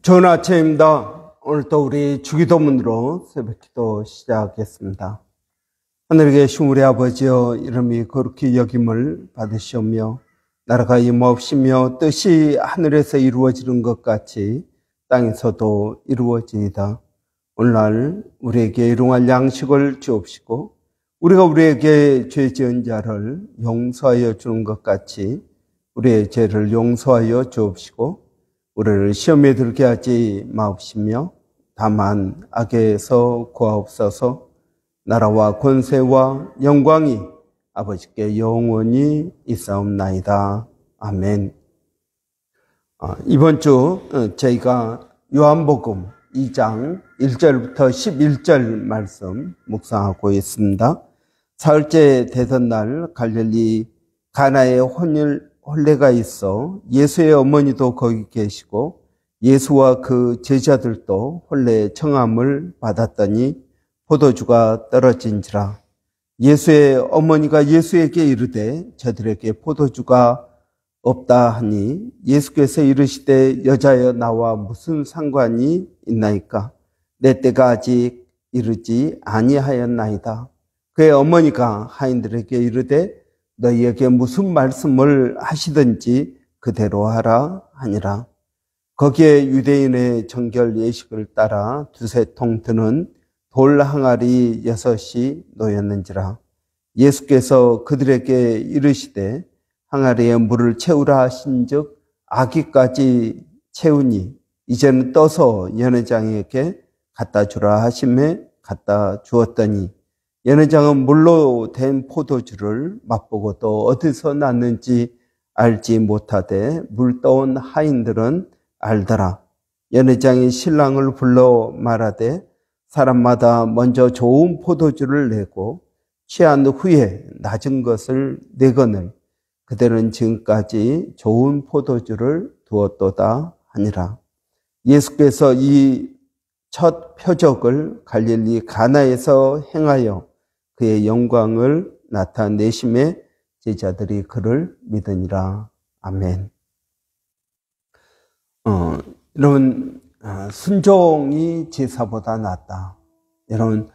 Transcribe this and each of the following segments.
좋은 아침입니다. 오늘도 우리 주기도문으로 새벽기도 시작하겠습니다. 하늘에 계신 우리 아버지여, 이름이 거룩히 여김을 받으시오며 나라가 임하옵시며 뜻이 하늘에서 이루어지는 것 같이 땅에서도 이루어지이다. 오늘날 우리에게 일용할 양식을 주옵시고 우리가 우리에게 죄 지은 자를 용서하여 주는 것 같이 우리의 죄를 용서하여 주옵시고 우리를 시험에 들게 하지 마옵시며 다만 악에서 구하옵소서. 나라와 권세와 영광이 아버지께 영원히 있사옵나이다. 아멘. 이번 주 저희가 요한복음 2장 1절부터 11절 말씀 묵상하고 있습니다. 사흘째 되던 날 갈릴리 가나에 혼례가 있어 예수의 어머니도 거기 계시고 예수와 그 제자들도 혼례 청함을 받았더니 포도주가 떨어진지라. 예수의 어머니가 예수에게 이르되 저들에게 포도주가 없다 하니 예수께서 이르시되 여자여 나와 무슨 상관이 있나이까? 내 때가 아직 이르지 아니하였나이다. 그의 어머니가 하인들에게 이르되 너희에게 무슨 말씀을 하시든지 그대로 하라 하니라. 거기에 유대인의 정결 예식을 따라 두세 통 드는 돌 항아리 6이 놓였는지라. 예수께서 그들에게 이르시되 항아리에 물을 채우라 하신즉 아기까지 채우니 이제는 떠서 연회장에게 갖다 주라 하심에 갖다 주었더니 연회장은 물로 된 포도주를 맛보고도 어디서 났는지 알지 못하되 물 떠온 하인들은 알더라. 연회장이 신랑을 불러 말하되 사람마다 먼저 좋은 포도주를 내고 취한 후에 낮은 것을 내거늘 그들은 지금까지 좋은 포도주를 두었도다 하니라. 예수께서 이 첫 표적을 갈릴리 가나에서 행하여 그의 영광을 나타내심에 제자들이 그를 믿으니라. 아멘. 여러분, 순종이 제사보다 낫다. 여러분,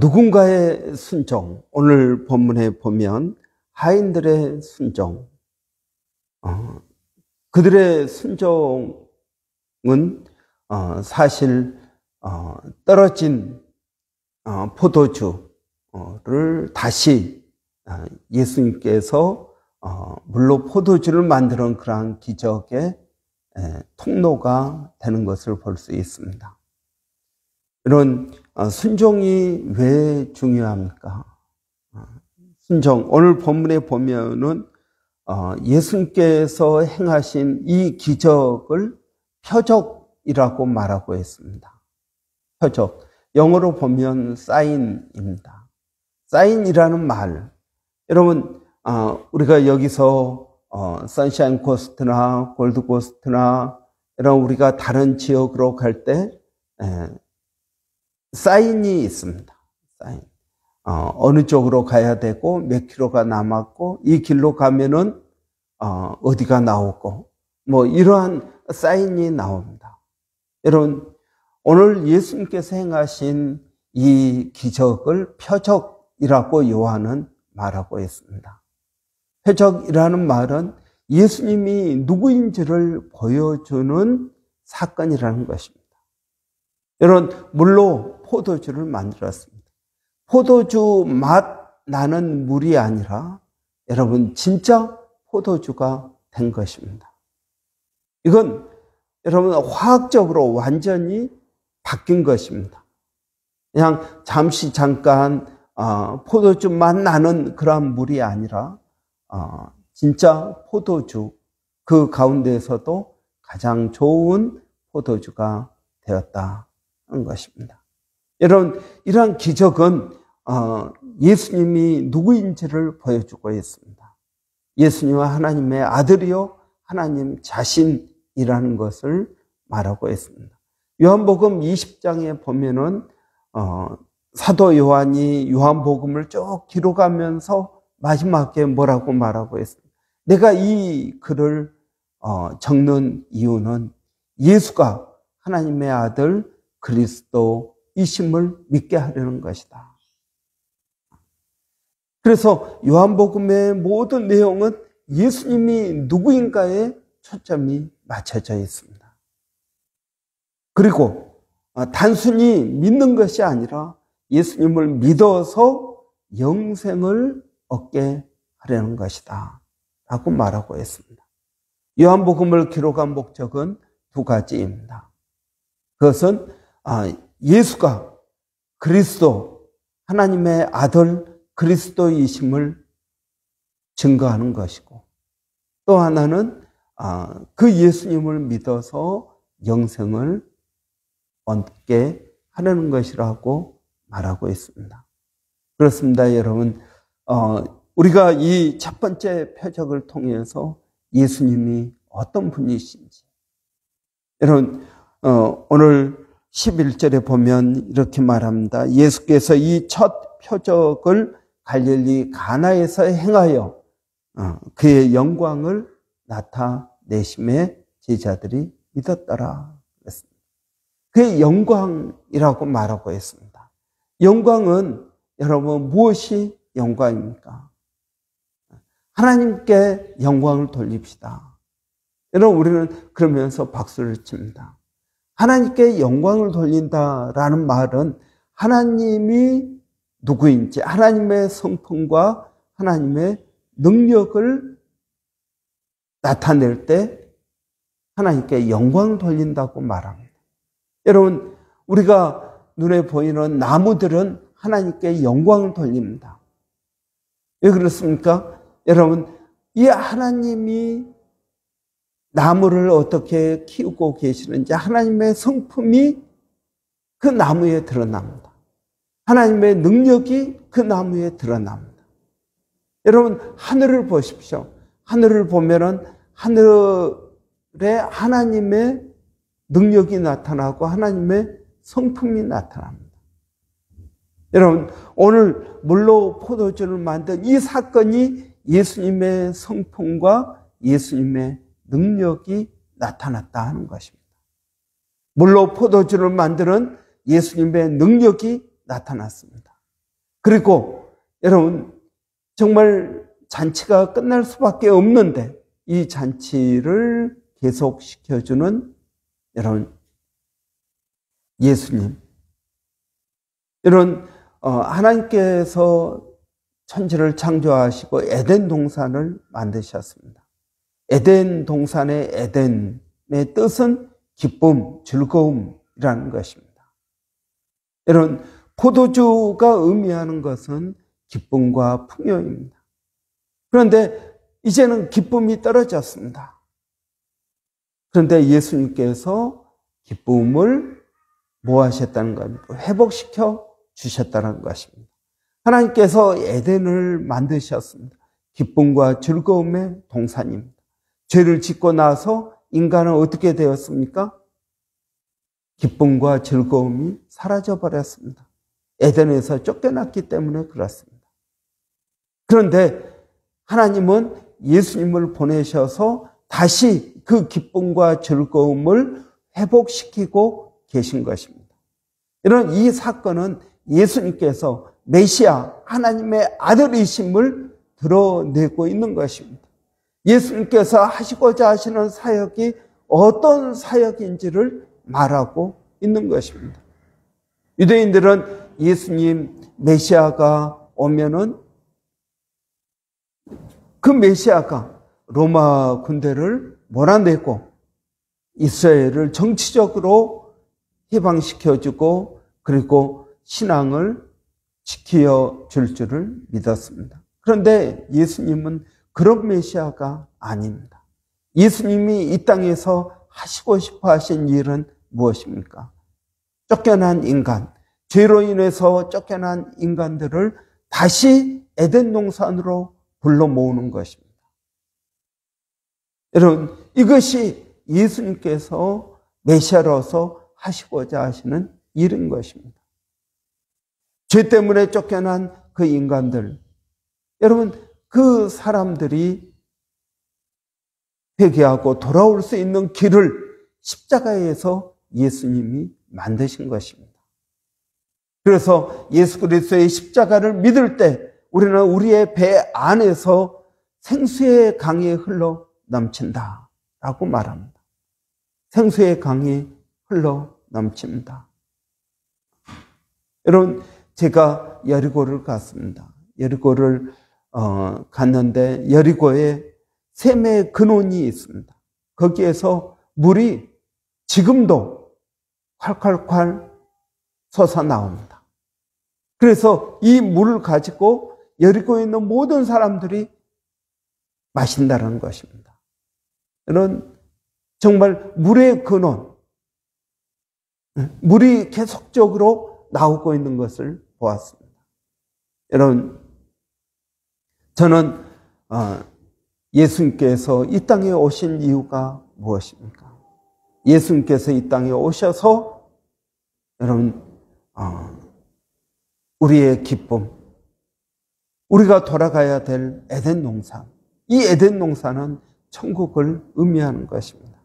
누군가의 순종, 오늘 본문에 보면 하인들의 순종, 그들의 순종은 사실 떨어진 포도주를 다시 예수님께서 물로 포도주를 만드는 그러한 기적의 통로가 되는 것을 볼 수 있습니다. 이런 순종이 왜 중요합니까? 순종, 오늘 본문에 보면은 예수님께서 행하신 이 기적을 표적이라고 말하고 있습니다. 표적, 영어로 보면 사인입니다. 사인이라는 말, 여러분 우리가 여기서 선샤인 코스트나 골드 코스트나 이런 우리가 다른 지역으로 갈 때 사인이 있습니다. 사인. 어느 쪽으로 가야 되고 몇 킬로가 남았고 이 길로 가면은 어디가 나오고 뭐 이러한 사인이 나옵니다. 여러분, 오늘 예수님께서 행하신 이 기적을 표적이라고 요한은 말하고 있습니다. 표적이라는 말은 예수님이 누구인지를 보여주는 사건이라는 것입니다. 여러분, 물로 포도주를 만들었습니다. 포도주 맛 나는 물이 아니라 여러분 진짜 포도주가 된 것입니다. 이건 여러분 화학적으로 완전히 바뀐 것입니다. 그냥 잠깐 포도주 맛 나는 그런 물이 아니라 진짜 포도주, 그 가운데에서도 가장 좋은 포도주가 되었다는 것입니다. 여러분, 이러한 기적은 예수님이 누구인지를 보여주고 있습니다. 예수님은 하나님의 아들이요 하나님 자신이라는 것을 말하고 있습니다. 요한복음 20장에 보면은 사도 요한이 요한복음을 쭉 기록하면서 마지막에 뭐라고 말하고 있습니다. 내가 이 글을 적는 이유는 예수가 하나님의 아들 그리스도이심을 믿게 하려는 것이다. 그래서 요한복음의 모든 내용은 예수님이 누구인가에 초점이 맞춰져 있습니다. 그리고 단순히 믿는 것이 아니라 예수님을 믿어서 영생을 얻게 하려는 것이다 라고 말하고 있습니다. 요한복음을 기록한 목적은 두 가지입니다. 그것은 예수가 그리스도, 하나님의 아들 그리스도이심을 증거하는 것이고, 또 하나는 그 예수님을 믿어서 영생을 얻게 하려는 것이라고 말하고 있습니다. 그렇습니다, 여러분. 우리가 이 첫 번째 표적을 통해서 예수님이 어떤 분이신지, 여러분, 오늘 11절에 보면 이렇게 말합니다. 예수께서 이 첫 표적을 갈릴리 가나에서 행하여 그의 영광을 나타내심에 제자들이 믿었더라 그랬습니다. 그의 영광이라고 말하고 있습니다. 영광은 여러분 무엇이 영광입니까? 하나님께 영광을 돌립시다. 여러분, 우리는 그러면서 박수를 칩니다. 하나님께 영광을 돌린다라는 말은 하나님이 누구인지, 하나님의 성품과 하나님의 능력을 나타낼 때 하나님께 영광을 돌린다고 말합니다. 여러분, 우리가 눈에 보이는 나무들은 하나님께 영광을 돌립니다. 왜 그렇습니까? 여러분, 이 하나님이 나무를 어떻게 키우고 계시는지 하나님의 성품이 그 나무에 드러납니다. 하나님의 능력이 그 나무에 드러납니다. 여러분, 하늘을 보십시오. 하늘을 보면은 하늘에 하나님의 능력이 나타나고 하나님의 성품이 나타납니다. 여러분, 오늘 물로 포도주를 만든 이 사건이 예수님의 성품과 예수님의 능력이 나타났다 하는 것입니다. 물로 포도주를 만드는 예수님의 능력이 나타났습니다. 그리고 여러분, 정말 잔치가 끝날 수밖에 없는데 이 잔치를 계속시켜주는 여러분, 예수님. 여러분, 하나님께서 천지를 창조하시고 에덴 동산을 만드셨습니다. 에덴 동산의 에덴의 뜻은 기쁨, 즐거움이라는 것입니다. 여러분, 포도주가 의미하는 것은 기쁨과 풍요입니다. 그런데 이제는 기쁨이 떨어졌습니다. 그런데 예수님께서 기쁨을 뭐 하셨다는 겁니까? 회복시켜 주셨다는 것입니다. 하나님께서 에덴을 만드셨습니다. 기쁨과 즐거움의 동산입니다. 죄를 짓고 나서 인간은 어떻게 되었습니까? 기쁨과 즐거움이 사라져 버렸습니다. 에덴에서 쫓겨났기 때문에 그렇습니다. 그런데 하나님은 예수님을 보내셔서 다시 그 기쁨과 즐거움을 회복시키고 계신 것입니다. 이런 이 사건은 예수님께서 메시아, 하나님의 아들이심을 드러내고 있는 것입니다. 예수님께서 하시고자 하시는 사역이 어떤 사역인지를 말하고 있는 것입니다. 유대인들은 예수님 메시아가 오면은 그 메시아가 로마 군대를 몰아내고 이스라엘을 정치적으로 해방시켜주고 그리고 신앙을 지켜줄 줄을 믿었습니다. 그런데 예수님은 그런 메시아가 아닙니다. 예수님이 이 땅에서 하시고 싶어 하신 일은 무엇입니까? 쫓겨난 인간, 죄로 인해서 쫓겨난 인간들을 다시 에덴 동산으로 불러 모으는 것입니다. 여러분, 이것이 예수님께서 메시아로서 하시고자 하시는 일인 것입니다. 죄 때문에 쫓겨난 그 인간들, 여러분, 그 사람들이 회개하고 돌아올 수 있는 길을 십자가에서 예수님이 만드신 것입니다. 그래서 예수 그리스도의 십자가를 믿을 때 우리는 우리의 배 안에서 생수의 강이 흘러 넘친다라고 말합니다. 생수의 강이 흘러 넘칩니다. 여러분, 제가 여리고를 갔습니다. 여리고를 갔는데 여리고에 샘의 근원이 있습니다. 거기에서 물이 지금도 콸콸콸 솟아 나옵니다. 그래서 이 물을 가지고 여리고에 있는 모든 사람들이 마신다는 것입니다. 이런 정말 물의 근원, 물이 계속적으로 나오고 있는 것을 보았습니다. 여러분, 저는 예수님께서 이 땅에 오신 이유가 무엇입니까? 예수님께서 이 땅에 오셔서 여러분 우리의 기쁨, 우리가 돌아가야 될 에덴 농산, 이 에덴 농산은 천국을 의미하는 것입니다.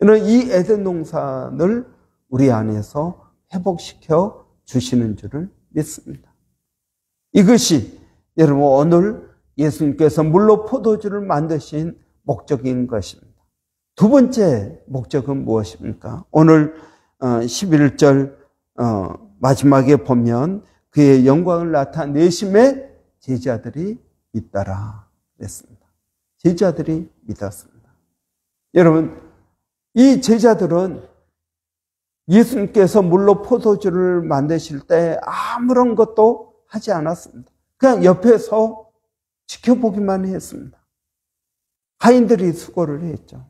이 에덴 농산을 우리 안에서 회복시켜 주시는 줄을 믿습니다. 이것이 여러분 오늘 예수님께서 물로 포도주를 만드신 목적인 것입니다. 두 번째 목적은 무엇입니까? 오늘 11절 마지막에 보면 그의 영광을 나타내심에 제자들이 믿더라 그랬습니다. 제자들이 믿었습니다. 여러분, 이 제자들은 예수님께서 물로 포도주를 만드실 때 아무런 것도 하지 않았습니다. 그냥 옆에서 지켜보기만 했습니다. 하인들이 수고를 했죠.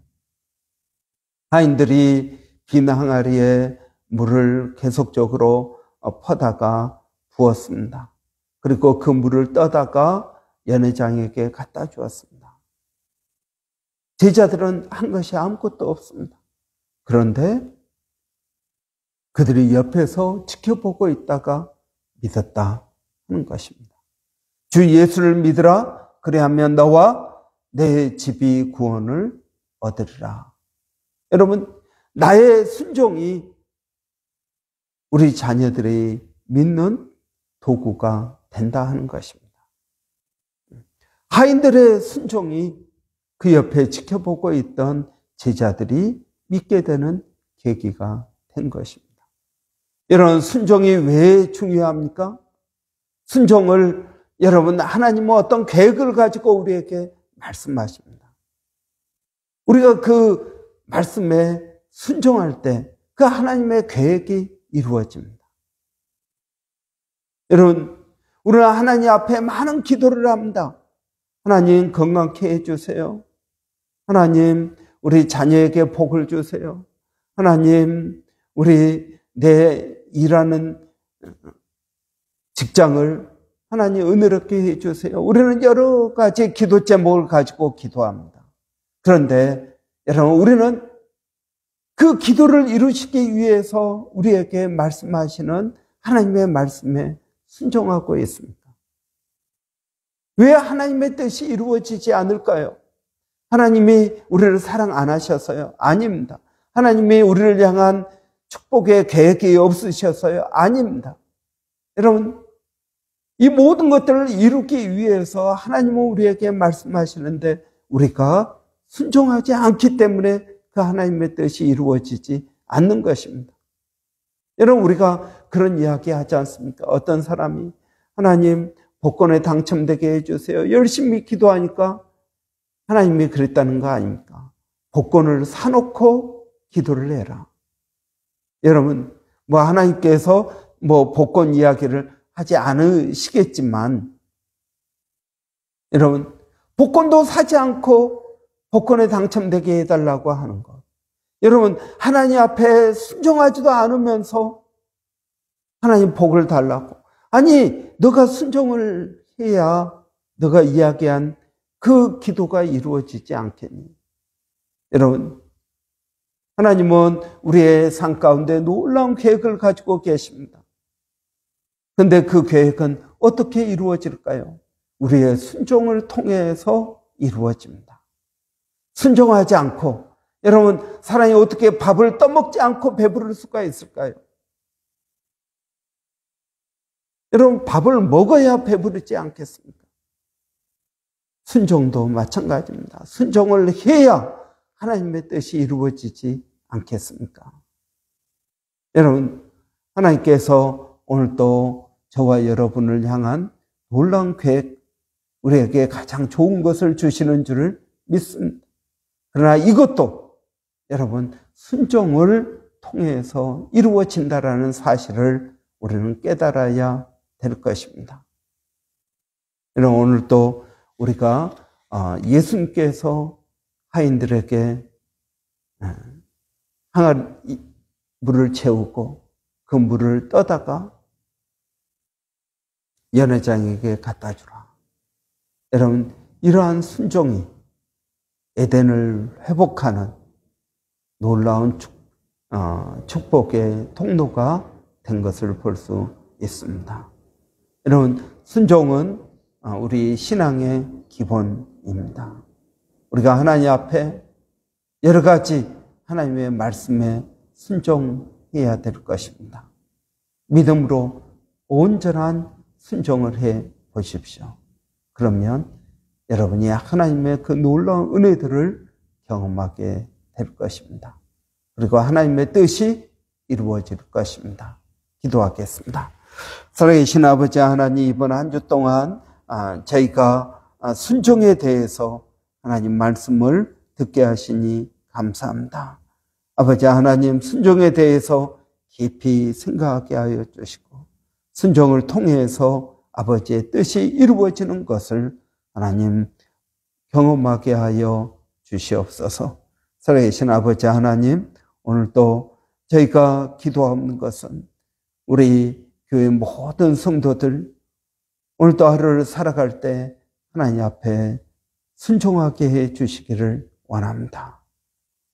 하인들이 빈 항아리에 물을 계속적으로 퍼다가 부었습니다. 그리고 그 물을 떠다가 연회장에게 갖다 주었습니다. 제자들은 한 것이 아무것도 없습니다. 그런데 그들이 옆에서 지켜보고 있다가 믿었다 하는 것입니다. 주 예수를 믿으라. 그래야면 너와 내 집이 구원을 얻으리라. 여러분, 나의 순종이 우리 자녀들이 믿는 도구가 된다 하는 것입니다. 하인들의 순종이 그 옆에 지켜보고 있던 제자들이 믿게 되는 계기가 된 것입니다. 이런 순종이 왜 중요합니까? 순종을 여러분, 하나님은 어떤 계획을 가지고 우리에게 말씀하십니다. 우리가 그 말씀에 순종할 때 그 하나님의 계획이 이루어집니다. 여러분, 우리는 하나님 앞에 많은 기도를 합니다. 하나님 건강케 해주세요. 하나님 우리 자녀에게 복을 주세요. 하나님 우리 내 일하는 직장을 하나님 은혜롭게 해주세요. 우리는 여러 가지 기도 제목을 가지고 기도합니다. 그런데 여러분, 우리는 그 기도를 이루시기 위해서 우리에게 말씀하시는 하나님의 말씀에 순종하고 있습니다. 왜 하나님의 뜻이 이루어지지 않을까요? 하나님이 우리를 사랑 안 하셔서요? 아닙니다. 하나님이 우리를 향한 축복의 계획이 없으셔서요? 아닙니다. 여러분, 이 모든 것들을 이루기 위해서 하나님은 우리에게 말씀하시는데 우리가 순종하지 않기 때문에 그 하나님의 뜻이 이루어지지 않는 것입니다. 여러분, 우리가 그런 이야기 하지 않습니까? 어떤 사람이 하나님 복권에 당첨되게 해주세요. 열심히 기도하니까 하나님이 그랬다는 거 아닙니까? 복권을 사놓고 기도를 해라. 여러분, 하나님께서 복권 이야기를 하지 않으시겠지만, 여러분, 복권도 사지 않고 복권에 당첨되게 해달라고 하는 것. 여러분, 하나님 앞에 순종하지도 않으면서 하나님 복을 달라고. 아니, 너가 순종을 해야 너가 이야기한 그 기도가 이루어지지 않겠니? 여러분, 하나님은 우리의 삶 가운데 놀라운 계획을 가지고 계십니다. 그런데 그 계획은 어떻게 이루어질까요? 우리의 순종을 통해서 이루어집니다. 순종하지 않고, 여러분, 사람이 어떻게 밥을 떠먹지 않고 배부를 수가 있을까요? 여러분, 밥을 먹어야 배부르지 않겠습니까? 순종도 마찬가지입니다. 순종을 해야 하나님의 뜻이 이루어지지 않겠습니까? 여러분, 하나님께서 오늘 또 저와 여러분을 향한 놀라운 계획, 우리에게 가장 좋은 것을 주시는 줄을 믿습니다. 그러나 이것도 여러분, 순종을 통해서 이루어진다라는 사실을 우리는 깨달아야 될 것입니다. 여러분, 오늘 또 우리가 예수님께서 하인들에게 항아리 물을 채우고 그 물을 떠다가 연회장에게 갖다 주라. 여러분, 이러한 순종이 에덴을 회복하는 놀라운 축복의 통로가 된 것을 볼 수 있습니다. 여러분, 순종은 우리 신앙의 기본입니다. 우리가 하나님 앞에 여러 가지 하나님의 말씀에 순종해야 될 것입니다. 믿음으로 온전한 순종을 해 보십시오. 그러면 여러분이 하나님의 그 놀라운 은혜들을 경험하게 될 것입니다. 그리고 하나님의 뜻이 이루어질 것입니다. 기도하겠습니다. 살아계신 아버지 하나님, 이번 한 주 동안 저희가 순종에 대해서 하나님 말씀을 듣게 하시니 감사합니다. 아버지 하나님, 순종에 대해서 깊이 생각하게 하여 주시고 순종을 통해서 아버지의 뜻이 이루어지는 것을 하나님 경험하게 하여 주시옵소서. 살아계신 아버지 하나님, 오늘도 저희가 기도하는 것은 우리 교회 모든 성도들 오늘도 하루를 살아갈 때 하나님 앞에 순종하게 해 주시기를 원합니다.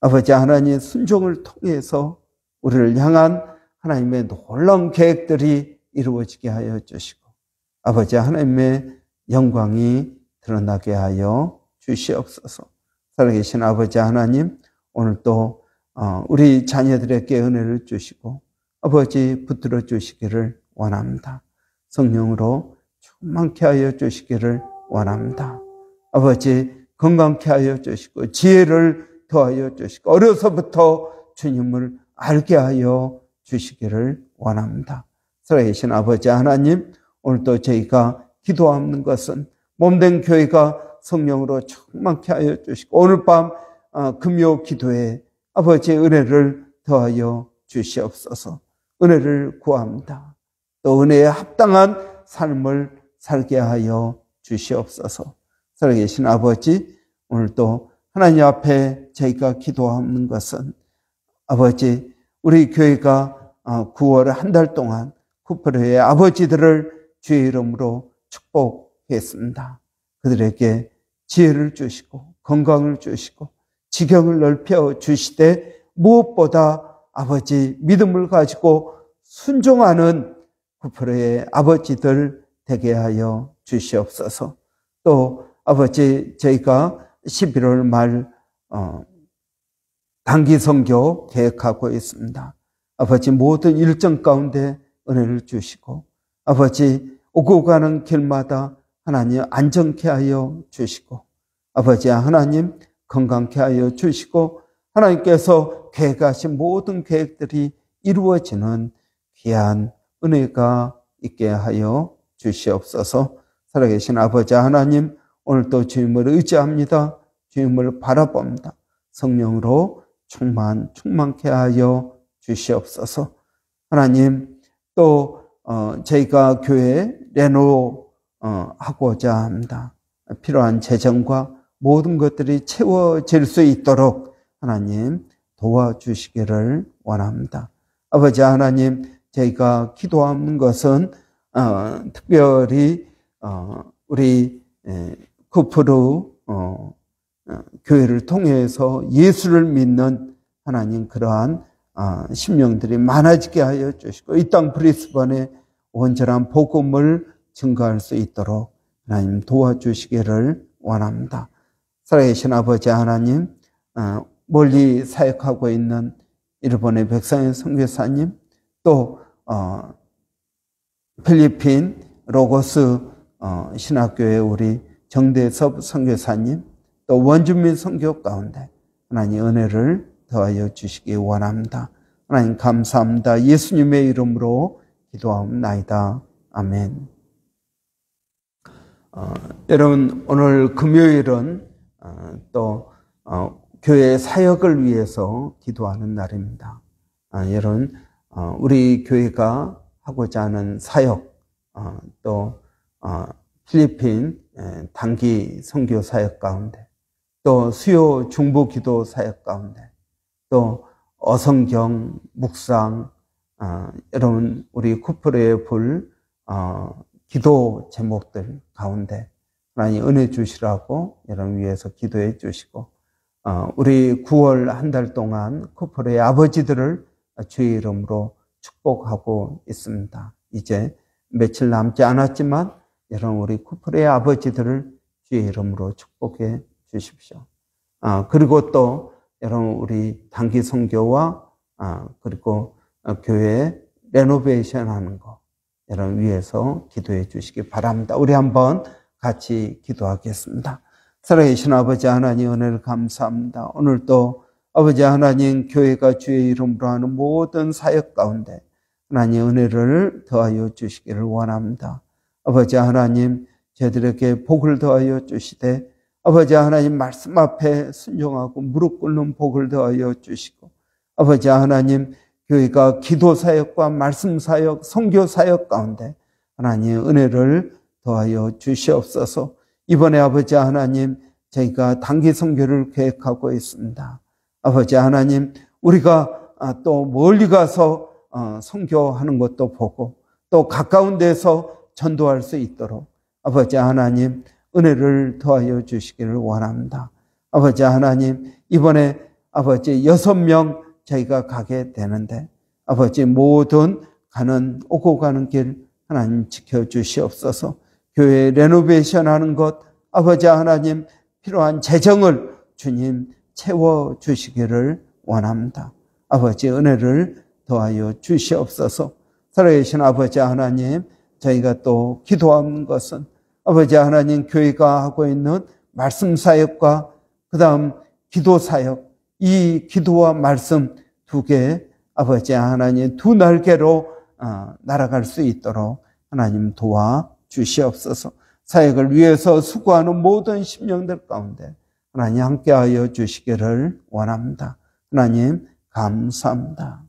아버지 하나님, 순종을 통해서 우리를 향한 하나님의 놀라운 계획들이 이루어지게 하여 주시고 아버지 하나님의 영광이 드러나게 하여 주시옵소서. 살아계신 아버지 하나님, 오늘도 우리 자녀들에게 은혜를 주시고 아버지 붙들어 주시기를 원합니다. 성령으로 충만케 하여 주시기를 원합니다. 아버지 건강케 하여 주시고 지혜를 더하여 주시고 어려서부터 주님을 알게 하여 주시기를 원합니다. 살아계신 아버지 하나님, 오늘도 저희가 기도하는 것은 몸된 교회가 성령으로 충만케 하여 주시고 오늘 밤 금요 기도에 아버지의 은혜를 더하여 주시옵소서. 은혜를 구합니다. 또 은혜에 합당한 삶을 살게 하여 주시옵소서. 살아계신 아버지, 오늘도 하나님 앞에 저희가 기도하는 것은 아버지, 우리 교회가 9월 한 달 동안 쿠프르의 아버지들을 주의 이름으로 축복했습니다. 그들에게 지혜를 주시고 건강을 주시고 지경을 넓혀 주시되 무엇보다 아버지 믿음을 가지고 순종하는 쿠프르의 아버지들 되게 하여 주시옵소서. 또 아버지, 저희가 11월 말 단기 선교 계획하고 있습니다. 아버지, 모든 일정 가운데 은혜를 주시고 아버지, 오고 가는 길마다 하나님 안전케 하여 주시고 아버지 하나님 건강케 하여 주시고 하나님께서 계획하신 모든 계획들이 이루어지는 귀한 은혜가 있게 하여 주시옵소서. 살아계신 아버지 하나님, 오늘도 주님을 의지합니다. 주님을 바라봅니다. 성령으로 충만케 하여 주시옵소서. 하나님, 또 저희가 교회 하고자 합니다. 필요한 재정과 모든 것들이 채워질 수 있도록 하나님 도와주시기를 원합니다. 아버지 하나님, 저희가 기도하는 것은 특별히 우리 쿠프르 교회를 통해서 예수를 믿는 하나님 그러한 심령들이 많아지게 하여 주시고 이 땅 브리스번에 온전한 복음을 증거할 수 있도록 하나님 도와주시기를 원합니다. 살아계신 아버지 하나님, 멀리 사역하고 있는 일본의 백상현 선교사님, 또 필리핀 로고스 신학교의 우리 정대섭 선교사님, 또 원주민 선교 가운데 하나님 은혜를 더하여 주시기 원합니다. 하나님 감사합니다. 예수님의 이름으로 기도하옵나이다. 아멘. 여러분, 오늘 금요일은 또 교회 사역을 위해서 기도하는 날입니다. 여러분, 우리 교회가 하고자 하는 사역, 또 필리핀 단기 선교 사역 가운데, 또 수요 중보 기도 사역 가운데, 또 어성경 묵상, 여러분 우리 쿠프레의 불 기도 제목들 가운데 하나님 은혜 주시라고 여러분 위해서 기도해 주시고, 우리 9월 한 달 동안 쿠프레의 아버지들을 주의 이름으로 축복하고 있습니다. 이제 며칠 남지 않았지만 여러분 우리 쿠프레의 아버지들을 주의 이름으로 축복해 주십시오. 그리고 또 여러분 우리 단기 선교와 그리고 교회 레노베이션 하는 거 여러분 위해서 기도해 주시기 바랍니다. 우리 한번 같이 기도하겠습니다. 살아계신 아버지 하나님 은혜를 감사합니다. 오늘도 아버지 하나님 교회가 주의 이름으로 하는 모든 사역 가운데 하나님 은혜를 더하여 주시기를 원합니다. 아버지 하나님 저희들에게 복을 더하여 주시되 아버지 하나님 말씀 앞에 순종하고 무릎 꿇는 복을 더하여 주시고, 아버지 하나님 교회가 기도 사역과 말씀 사역, 선교 사역 가운데 하나님 은혜를 더하여 주시옵소서. 이번에 아버지 하나님 저희가 단기 선교를 계획하고 있습니다. 아버지 하나님 우리가 또 멀리 가서 선교하는 것도 보고 또 가까운 데서 전도할 수 있도록 아버지 하나님 은혜를 더하여 주시기를 원합니다. 아버지 하나님 이번에 아버지 6명 저희가 가게 되는데 아버지 모든 오고 가는 길 하나님 지켜주시옵소서. 교회 레노베이션 하는 것 아버지 하나님 필요한 재정을 주님 채워주시기를 원합니다. 아버지 은혜를 더하여 주시옵소서. 살아계신 아버지 하나님 저희가 또 기도하는 것은 아버지 하나님 교회가 하고 있는 말씀 사역과 그 다음 기도 사역, 이 기도와 말씀 두 개 아버지 하나님 두 날개로 날아갈 수 있도록 하나님 도와주시옵소서. 사역을 위해서 수고하는 모든 심령들 가운데 하나님 함께하여 주시기를 원합니다. 하나님 감사합니다.